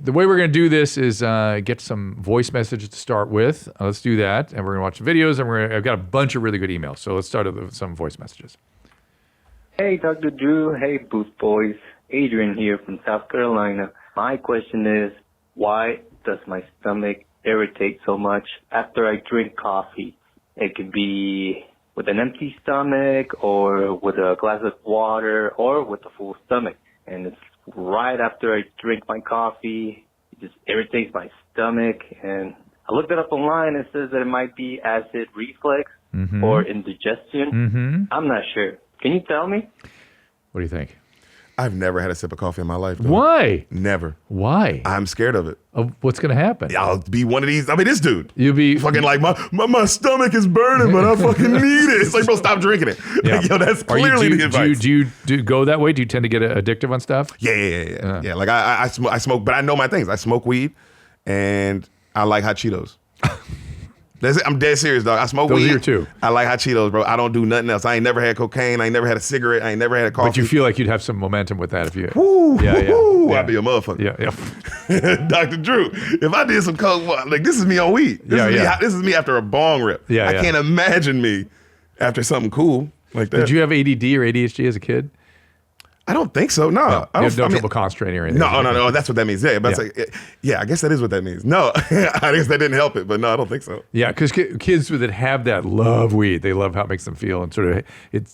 the way we're going to do this is get some voice messages to start with. Let's do that. And we're going to watch the videos. And I've got a bunch of really good emails. So let's start with some voice messages. Hey, Dr. Drew. Hey, Boost Boys. Adrian here from South Carolina. My question is, why does my stomach irritate so much after I drink coffee? It could be with an empty stomach or with a glass of water or with a full stomach. And it's right after I drink my coffee, it just irritates my stomach. And I looked it up online. It says that it might be acid reflux or indigestion. I'm not sure. Can you tell me? What do you think? I've never had a sip of coffee in my life. Though. Why? Never. Why? I'm scared of it. What's going to happen? I'll be one of these. I mean, this dude. You'll be fucking like, my stomach is burning, but I fucking need it. It's like, bro, stop drinking it. Yeah. Like, yo, that's clearly the advice. Do you go that way? Do you tend to get addictive on stuff? Yeah. Yeah, like I smoke, but I know my things. I smoke weed, and I like hot Cheetos. I'm dead serious, dog. I smoke weed. Those are your two. I like hot Cheetos, bro. I don't do nothing else. I ain't never had cocaine. I ain't never had a cigarette. I ain't never had a coffee. But you feel like you'd have some momentum with that if you... Woo, yeah. I'd be a motherfucker. Yeah. Dr. Drew, if I did some coke, like this is me on weed. This is me after a bong rip. I can't imagine me after something cool like that. Did you have ADD or ADHD as a kid? I don't think so. No. You have no trouble concentrating or anything? No. That's what that means. Yeah, but I guess that is what that means. No, I guess that didn't help it, but no, I don't think so. Yeah, because kids that have that love weed. They love how it makes them feel, and sort of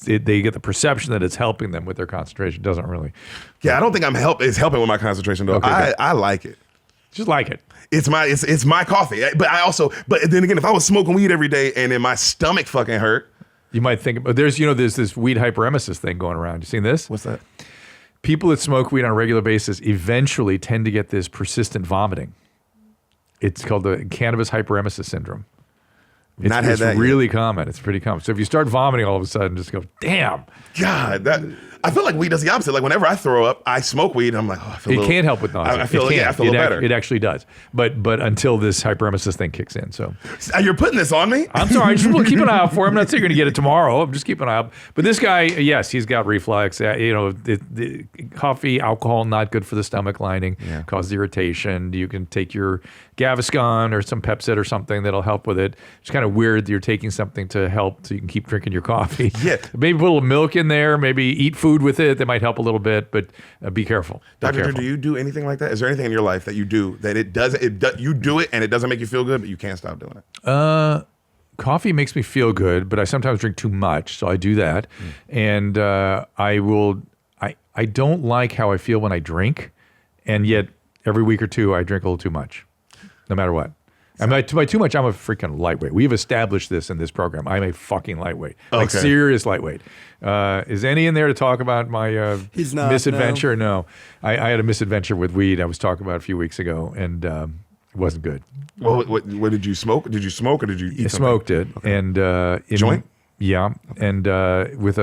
they get the perception that it's helping them with their concentration. It doesn't really. Yeah, I don't think it's helping with my concentration though. Okay, I like it. Just like it. It's my coffee. But then again, if I was smoking weed every day and then my stomach fucking hurt. You might think, but there's this weed hyperemesis thing going around. You seen this? What's that? People that smoke weed on a regular basis eventually tend to get this persistent vomiting. It's called the cannabis hyperemesis syndrome. It's really common. It's pretty common. So if you start vomiting all of a sudden, just go, damn. God, I feel like weed does the opposite. Like whenever I throw up, I smoke weed. I'm like, oh, I feel a little... It can't help with nausea. I feel a little better. It actually does. But until this hyperemesis thing kicks in. So you're putting this on me? I'm sorry. I just want to keep an eye out for it. I'm not saying you're going to get it tomorrow. I'm just keeping an eye out. But this guy, yes, he's got reflux. The coffee, alcohol, not good for the stomach lining. Yeah. Causes irritation. You can take your Gaviscon or some Pepcid or something that'll help with it. It's kind of weird that you're taking something to help so you can keep drinking your coffee. Yeah. Maybe put a little milk in there. Maybe eat food with it. That might help a little bit, but be careful. Dr. Drew, do you do anything like that? Is there anything in your life that you do that you do it and it doesn't make you feel good, but you can't stop doing it? Coffee makes me feel good, but I sometimes drink too much, so I do that. And I don't like how I feel when I drink, and yet every week or two I drink a little too much, no matter what. By too much, I'm a freaking lightweight. We've established this in this program. I'm a fucking lightweight, like serious lightweight. Is any in there to talk about my misadventure? No. I had a misadventure with weed. I was talking about a few weeks ago, and it wasn't good. Well, what did you smoke? Did you smoke or did you eat something? I smoked it, and joint. Yeah, and with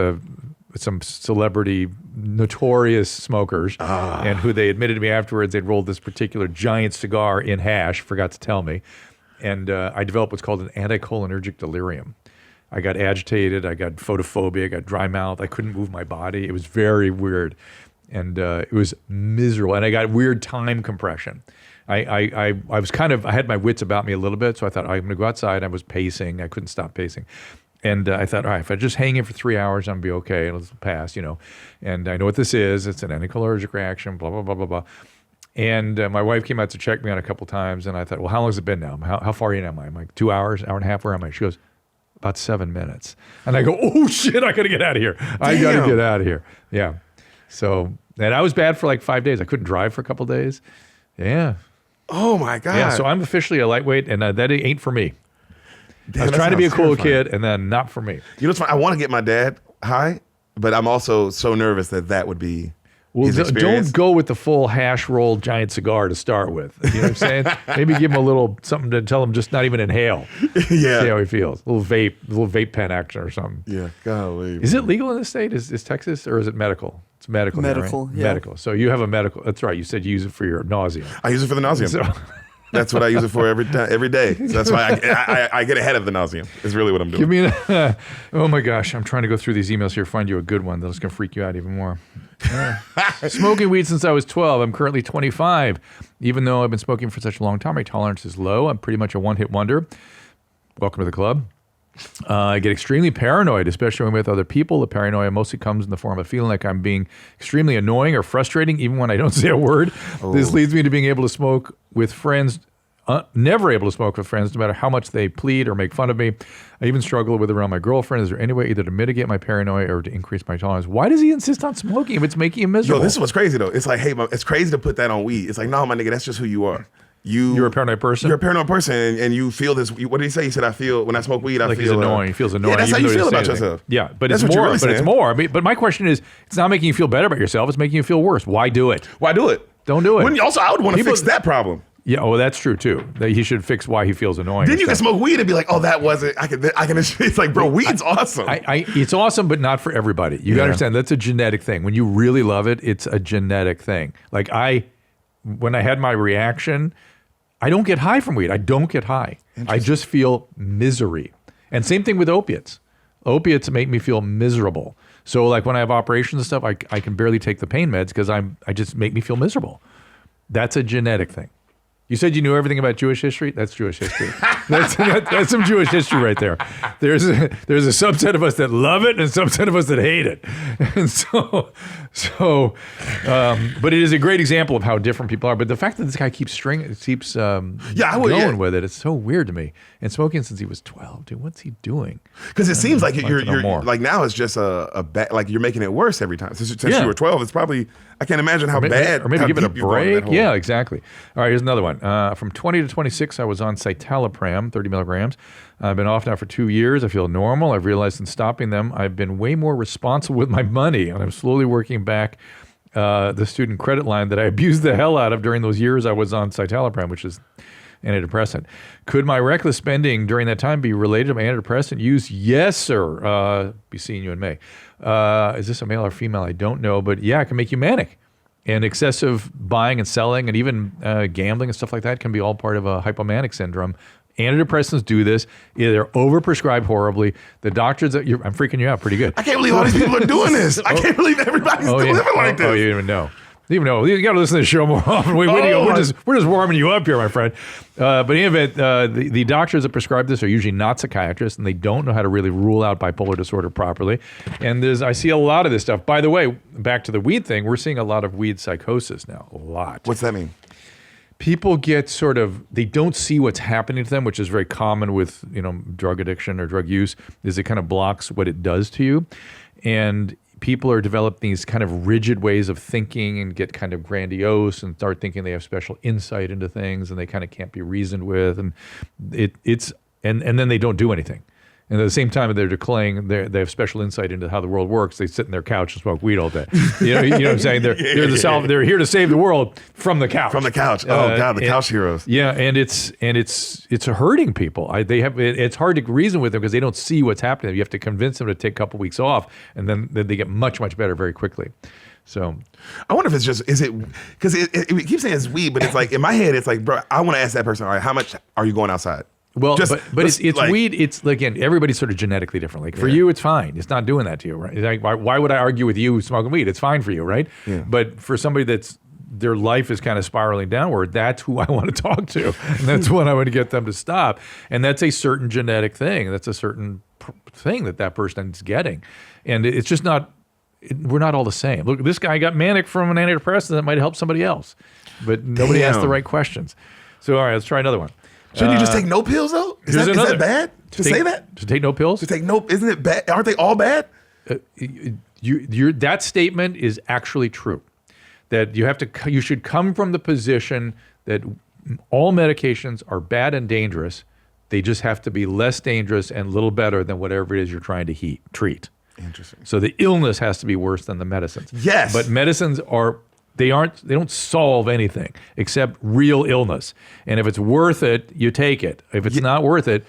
some celebrity notorious smokers, and who they admitted to me afterwards they'd rolled this particular giant cigar in hash, forgot to tell me, and I developed what's called an anticholinergic delirium. I got agitated, I got photophobia, I got dry mouth, I couldn't move my body. It was very weird, and it was miserable, and I got weird time compression. I was I had my wits about me a little bit, so I thought, I'm going to go outside. I was pacing, I couldn't stop pacing. And I thought, all right, if I just hang in for 3 hours, I'm going to be okay. It'll pass, And I know what this is. It's an anticholinergic reaction, blah, blah, blah, blah, blah. And my wife came out to check me on a couple times. And I thought, well, how long has it been now? How far in am I? I'm like, 2 hours, hour and a half? Where am I? She goes, about 7 minutes. And I go, oh, shit, I got to get out of here. I got to get out of here. Yeah. So, and I was bad for like 5 days. I couldn't drive for a couple days. Yeah. Oh, my God. Yeah, so I'm officially a lightweight, and that ain't for me. Damn, I was trying to be a cool kid, and then not for me. You know what's funny? I want to get my dad high, but I'm also so nervous that would be his experience. Don't go with the full hash roll giant cigar to start with. You know what I'm saying? Maybe give him a little something to tell him just not even inhale. Yeah. See how he feels. A little vape pen action or something. Yeah, golly. Is it legal in this state? Is Texas, or is it medical? It's medical. Medical, right? yeah. Medical. So you have a medical. That's right. You said you use it for your nausea. I use it for the nausea. So, That's what I use it for every day. So that's why I get ahead of the nauseum. Is really what I'm doing. Give me oh my gosh, I'm trying to go through these emails here, find you a good one that's going to freak you out even more. Smoking weed since I was 12. I'm currently 25. Even though I've been smoking for such a long time, my tolerance is low. I'm pretty much a one-hit wonder. Welcome to the club. I get extremely paranoid, especially when I'm with other people. The paranoia mostly comes in the form of feeling like I'm being extremely annoying or frustrating, even when I don't say a word. This leads me to being able to smoke with friends, never able to smoke with friends, no matter how much they plead or make fun of me. I even struggle with it around my girlfriend. Is there any way either to mitigate my paranoia or to increase my tolerance? Why does he insist on smoking if it's making him miserable? Yo, this is what's crazy, though. It's like, hey, it's crazy to put that on weed. It's like, no, my nigga, that's just who you are. You're a paranoid person? You're a paranoid person, and you feel this. What did he say? He said, I feel, when I smoke weed, I like feel... he's annoying. He feels annoying. Yeah, that's how you feel about yourself. Yeah, but that's it's more. Really but it's more. I mean, but my question is, it's not making you feel better about yourself. It's making you feel worse. Why do it? Why do it? Don't do it. I would want to fix that problem. Yeah, well, that's true too. That he should fix why he feels annoying. Then you can smoke weed and be like, oh, that wasn't. I can. It's like, bro, weed's awesome. It's awesome, but not for everybody. You gotta understand that's a genetic thing. When you really love it, it's a genetic thing. Like when I had my reaction, I don't get high from weed. I don't get high. I just feel misery. And same thing with opiates. Opiates make me feel miserable. So like when I have operations and stuff, I can barely take the pain meds because I just make me feel miserable. That's a genetic thing. You said you knew everything about Jewish history? That's Jewish history. That's some Jewish history right there. There's a subset of us that love it and a subset of us that hate it. And but it is a great example of how different people are. But the fact that this guy keeps going with it, it's so weird to me. And smoking since he was 12, dude, what's he doing? Because it seems like you're like now it's just a bad, like you're making it worse every time. Since you were 12, it's probably, I can't imagine how bad. Or maybe give it a break. Yeah, exactly. All right, here's another one. From 20 to 26, I was on citalopram, 30 milligrams. I've been off now for 2 years. I feel normal. I've realized in stopping them, I've been way more responsible with my money, and I'm slowly working back the student credit line that I abused the hell out of during those years I was on citalopram, which is antidepressant. Could my reckless spending during that time be related to my antidepressant use? Yes, sir. Be seeing you in May. Is this a male or female? I don't know, but yeah, it can make you manic. And excessive buying and selling and even gambling and stuff like that can be all part of a hypomanic syndrome. Antidepressants do this. Yeah, they're overprescribed horribly. The doctors, I'm freaking you out pretty good. I can't believe all these people are doing this. I can't believe everybody's still living like this. Oh, you didn't even know. You got to listen to the show more often. We're just warming you up here, my friend. But in any event, the doctors that prescribe this are usually not psychiatrists, and they don't know how to really rule out bipolar disorder properly. And I see a lot of this stuff. By the way, back to the weed thing, we're seeing a lot of weed psychosis now. A lot. What's that mean? People get they don't see what's happening to them, which is very common with drug addiction or drug use, is it kind of blocks what it does to you. And people are developing these kind of rigid ways of thinking and get kind of grandiose and start thinking they have special insight into things and they kind of can't be reasoned with. And and then they don't do anything. And at the same time, they're declaring they have special insight into how the world works. They sit in their couch and smoke weed all day. You know what I'm saying? They're here to save the world from the couch. From the couch. Oh God, the couch heroes. Yeah, and it's hurting people. It's hard to reason with them because they don't see what's happening. You have to convince them to take a couple weeks off, and then they get much better very quickly. So I wonder if it's just because it keeps saying it's weed, but it's like in my head, it's like, bro, I want to ask that person, all right, how much are you going outside? Well, but it's like, weed. It's again, everybody's sort of genetically different. Like for you, it's fine. It's not doing that to you, right? Like, why would I argue with you smoking weed? It's fine for you, right? Yeah. But for somebody their life is kind of spiraling downward, that's who I want to talk to, and that's what I want to get them to stop. And that's a certain genetic thing. That's a certain thing that person is getting, and it's just not. We're not all the same. Look, this guy got manic from an antidepressant that might help somebody else, but nobody asked the right questions. So all right, let's try another one. Shouldn't you just take no pills though? Is that bad to say that? To take no pills? To take no, isn't it bad? Aren't they all bad? That statement is actually true. That you should come from the position that all medications are bad and dangerous. They just have to be less dangerous and a little better than whatever it is you're trying to treat. Interesting. So the illness has to be worse than the medicines. Yes. But medicines they don't solve anything except real illness. And if it's worth it, you take it. If it's not worth it,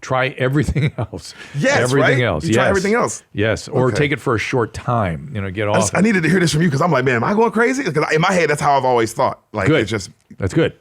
try everything else. Yes, everything right? else. You try everything else. Yes, or take it for a short time. Get off. I needed to hear this from you because I'm like, man, am I going crazy? Because in my head, that's how I've always thought. Like, good. It's just that's good.